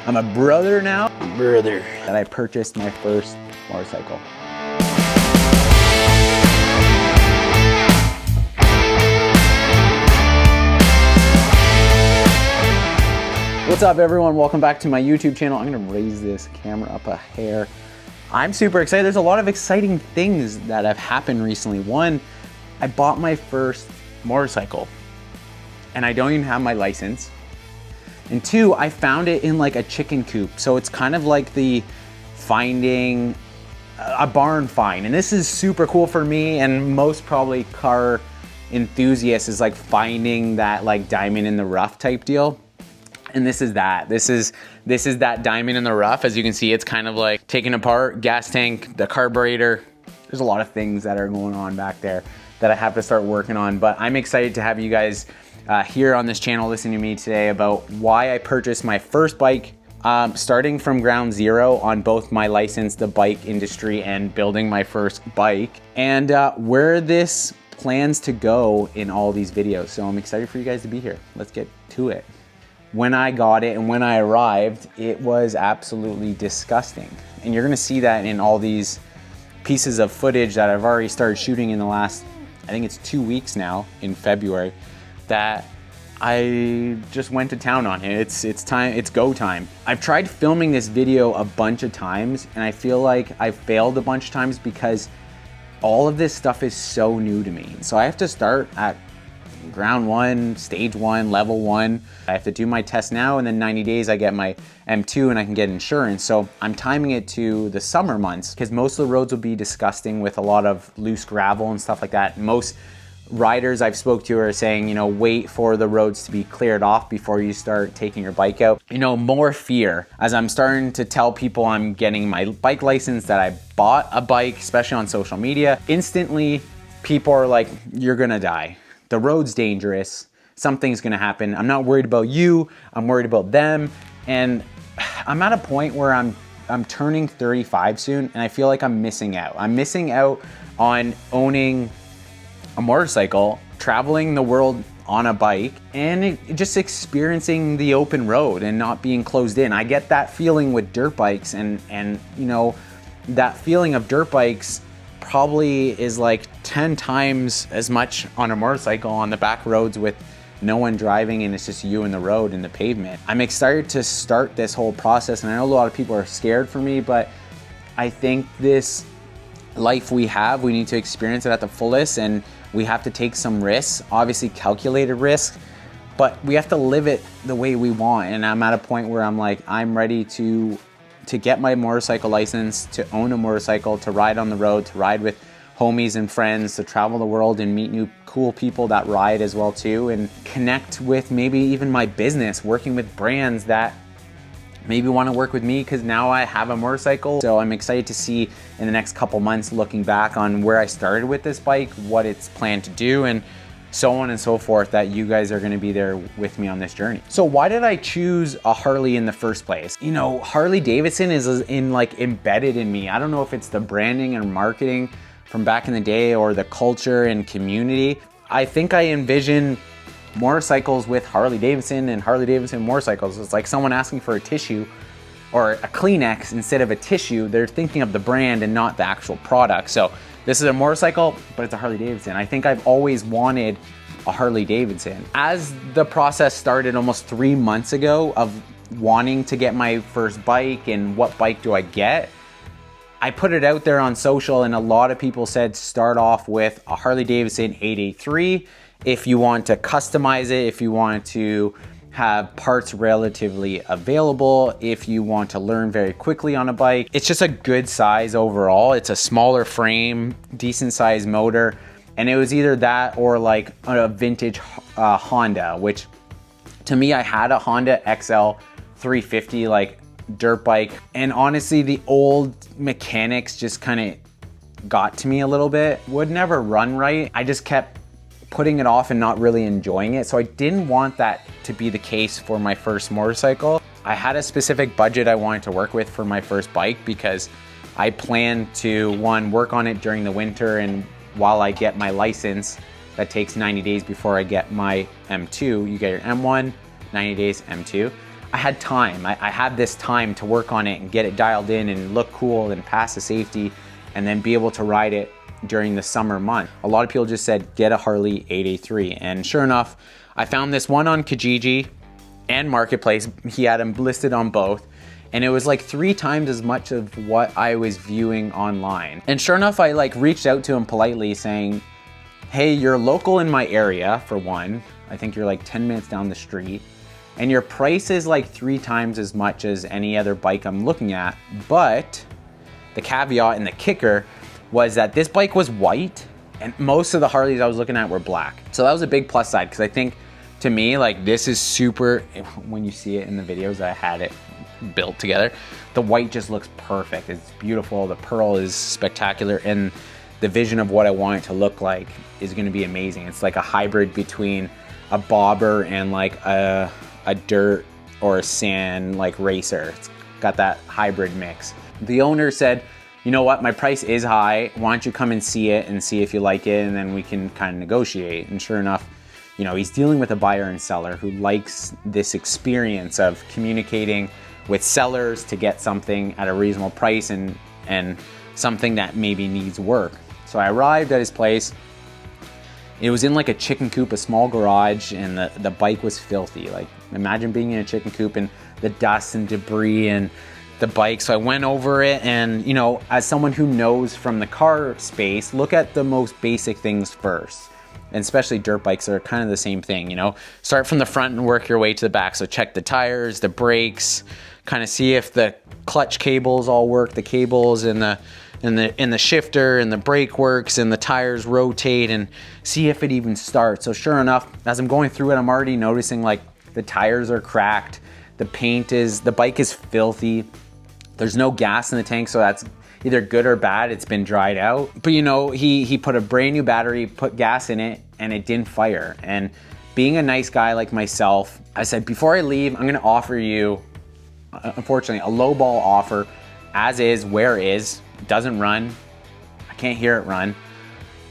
I'm a brother now. That I purchased my first motorcycle. What's up everyone? Welcome back to my YouTube channel. I'm gonna raise this camera up a hair. I'm super excited. There's a lot of exciting things that have happened recently. One, I bought my first motorcycle and I don't even have my license. And two, I found it in like a chicken coop. So it's kind of like the finding a barn find. And this is super cool for me and most probably car enthusiasts, is like finding that like diamond in the rough type deal. And this is that. This is that diamond in the rough. As you can see, it's kind of like taken apart, gas tank, the carburetor. There's a lot of things that are going on back there that I have to start working on. But I'm excited to have you guys here on this channel listening to me today about why I purchased my first bike, starting from ground zero on both my license, the bike industry, and building my first bike, and where this plans to go in all these videos. So I'm excited for you guys to be here. Let's get to it. When I got it and when I arrived, it was absolutely disgusting. And you're gonna see that in all these pieces of footage that I've already started shooting in the last, I think it's 2 weeks now, in February, that I just went to town on it. It's time, it's go time. I've tried filming this video a bunch of times and I feel like I've failed a bunch of times because all of this stuff is so new to me. So I have to start at ground one, stage one, level one. I have to do my test now, and then 90 days I get my M2 and I can get insurance. So I'm timing it to the summer months because most of the roads will be disgusting with a lot of loose gravel and stuff like that. Most riders I've spoke to are saying, you know, wait for the roads to be cleared off before you start taking your bike out. You know, more fear as I'm starting to tell people I'm getting my bike license, that I bought a bike, especially on social media. Instantly, people are like, you're gonna die. The road's dangerous. Something's gonna happen. I'm not worried about you. I'm worried about them. And I'm at a point where I'm turning 35 soon, and I feel like I'm missing out. I'm missing out on owning a motorcycle, traveling the world on a bike, and just experiencing the open road and not being closed in. I get that feeling with dirt bikes, and you know, that feeling of dirt bikes probably is like 10 times as much on a motorcycle on the back roads with no one driving and it's just you and the road and the pavement. I'm excited to start this whole process, and I know a lot of people are scared for me, but I think this life we have, we need to experience it at the fullest, and we have to take some risks, obviously calculated risks, but we have to live it the way we want. And I'm at a point where I'm like, I'm ready to get my motorcycle license, to own a motorcycle, to ride on the road, to ride with homies and friends, to travel the world and meet new cool people that ride as well too, and connect with maybe even my business, working with brands that maybe want to work with me because now I have a motorcycle. So I'm excited to see in the next couple months, looking back on where I started with this bike, what it's planned to do, and so on and so forth, that you guys are going to be there with me on this journey. So why did I choose a Harley in the first place? You know, Harley-Davidson is embedded in me. I don't know if it's the branding and marketing from back in the day or the culture and community. I think I envision motorcycles with Harley-Davidson and Harley-Davidson motorcycles. It's like someone asking for a tissue or a Kleenex instead of a tissue. They're thinking of the brand and not the actual product. So this is a motorcycle, but it's a Harley-Davidson. I think I've always wanted a Harley-Davidson. As the process started almost 3 months ago of wanting to get my first bike and what bike do I get, I put it out there on social, and a lot of people said start off with a Harley-Davidson 883 if you want to customize it, if you want to have parts relatively available, if you want to learn very quickly on a bike. It's just a good size overall. It's a smaller frame, decent size motor, and it was either that or like a vintage Honda, which to me, I had a Honda XL 350 like dirt bike, and honestly the old mechanics just kind of got to me a little bit. Would never run right. I just kept putting it off and not really enjoying it. So I didn't want that to be the case for my first motorcycle. I had a specific budget I wanted to work with for my first bike because I planned to, one, work on it during the winter, and while I get my license, that takes 90 days before I get my M2. You get your M1, 90 days, M2. I had time. I had this time to work on it and get it dialed in and look cool and pass the safety and then be able to ride it during the summer month. A lot of people just said, get a Harley 883. And sure enough, I found this one on Kijiji and Marketplace. He had them listed on both. And it was like 3 times as much of what I was viewing online. And sure enough, I like reached out to him politely saying, hey, you're local in my area for one. I think you're like 10 minutes down the street. And your price is like 3 times as much as any other bike I'm looking at. But the caveat and the kicker was that this bike was white and most of the Harleys I was looking at were black. So that was a big plus side, because I think to me, like, this is super, when you see it in the videos, I had it built together. The white just looks perfect. It's beautiful. The pearl is spectacular. And the vision of what I want it to look like is going to be amazing. It's like a hybrid between a bobber and like a dirt or a sand like racer. It's got that hybrid mix. The owner said, you know what, my price is high. Why don't you come and see it and see if you like it, and then we can kind of negotiate. And sure enough, you know, he's dealing with a buyer and seller who likes this experience of communicating with sellers to get something at a reasonable price and something that maybe needs work. So I arrived at his place. It was in like a chicken coop, a small garage, and the bike was filthy. Like, imagine being in a chicken coop and the dust and debris and the bike. So I went over it, and, you know, as someone who knows from the car space, look at the most basic things first. And especially dirt bikes are kind of the same thing, you know. Start from the front and work your way to the back. So check the tires, the brakes, kind of see if the clutch cables all work, the cables and the shifter and the brake works and the tires rotate, and see if it even starts. So sure enough, as I'm going through it, I'm already noticing like the tires are cracked, the bike is filthy, there's no gas in the tank, so that's either good or bad. It's been dried out. But you know, he put a brand new battery, put gas in it, and it didn't fire. And being a nice guy like myself, I said, before I leave, I'm gonna offer you, unfortunately, a lowball offer, as is, where is. It doesn't run. I can't hear it run.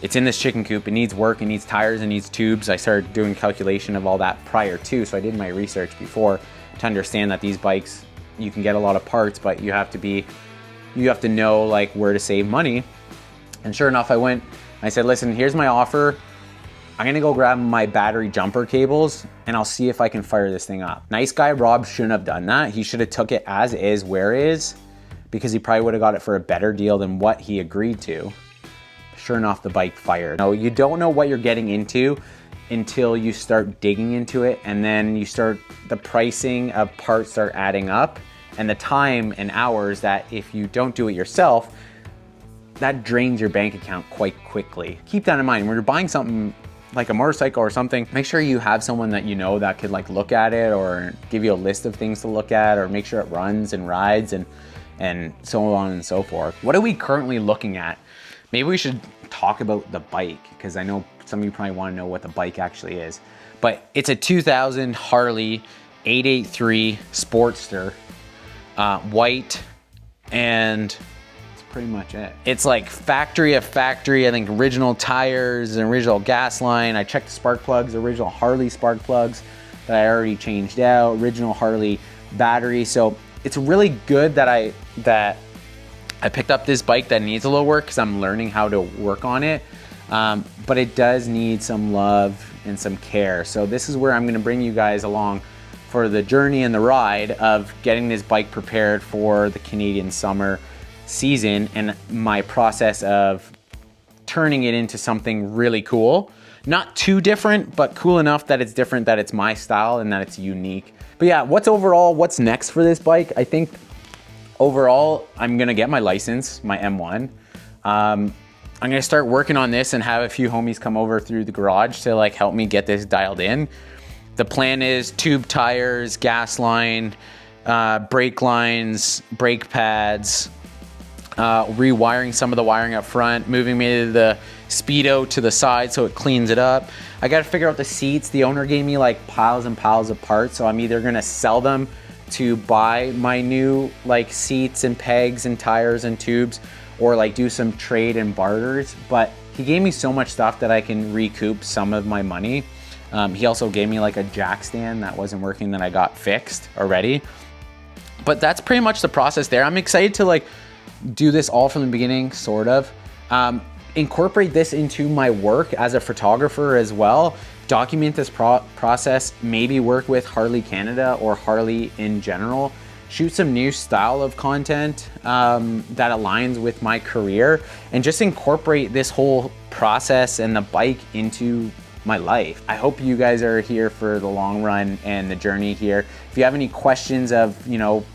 It's in this chicken coop. It needs work. It needs tires. It needs tubes. I started doing calculation of all that prior to, so I did my research before to understand that these bikes, you can get a lot of parts, but you have to know like where to save money. And sure enough, I said, listen, here's my offer. I'm gonna go grab my battery jumper cables and I'll see if I can fire this thing up. Nice guy Rob shouldn't have done that. He should have took it as is, where is, because he probably would have got it for a better deal than what he agreed to. Sure enough, the bike fired. No, you don't know what you're getting into until you start digging into it, and then the pricing of parts start adding up, and the time and hours that if you don't do it yourself, that drains your bank account quite quickly. Keep that in mind when you're buying something like a motorcycle or something. Make sure you have someone that you know that could like look at it or give you a list of things to look at, or make sure it runs and rides and so on and so forth. What are we currently looking at? Maybe we should talk about the bike, because I know some of you probably want to know what the bike actually is. But it's a 2000 Harley 883 Sportster, white, and that's pretty much it. It's like factory of factory. I think original tires and original gas line. I checked the spark plugs, original Harley spark plugs that I already changed out, original Harley battery. So it's really good that I picked up this bike that needs a little work, because I'm learning how to work on it. But it does need some love and some care. So this is where I'm gonna bring you guys along for the journey and the ride of getting this bike prepared for the Canadian summer season, and my process of turning it into something really cool. Not too different, but cool enough that it's different, that it's my style and that it's unique. But yeah, what's next for this bike? I think overall, I'm gonna get my license, my M1. I'm gonna start working on this and have a few homies come over through the garage to like help me get this dialed in. The plan is tube tires, gas line, brake lines, brake pads, rewiring some of the wiring up front, moving maybe the speedo to the side so it cleans it up. I gotta figure out the seats. The owner gave me like piles and piles of parts, so I'm either gonna sell them to buy my new like seats and pegs and tires and tubes, or like do some trade and barters. But he gave me so much stuff that I can recoup some of my money. He also gave me like a jack stand that wasn't working that I got fixed already. But that's pretty much the process there. I'm excited to like do this all from the beginning, sort of. Incorporate this into my work as a photographer as well. Document this process, maybe work with Harley Canada or Harley in general. Shoot some new style of content that aligns with my career, and just incorporate this whole process and the bike into my life. I hope you guys are here for the long run and the journey here. If you have any questions of, you know,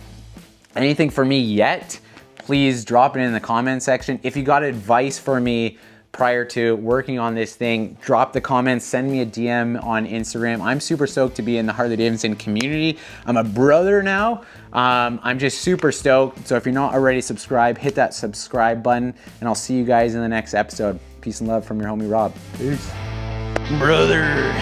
anything for me yet, please drop it in the comment section. If you got advice for me prior to working on this thing, drop the comments, send me a DM on Instagram. I'm super stoked to be in the Harley-Davidson community. I'm a brother now. I'm just super stoked. So if you're not already subscribed, hit that subscribe button, and I'll see you guys in the next episode. Peace and love from your homie Rob. Peace. Brother.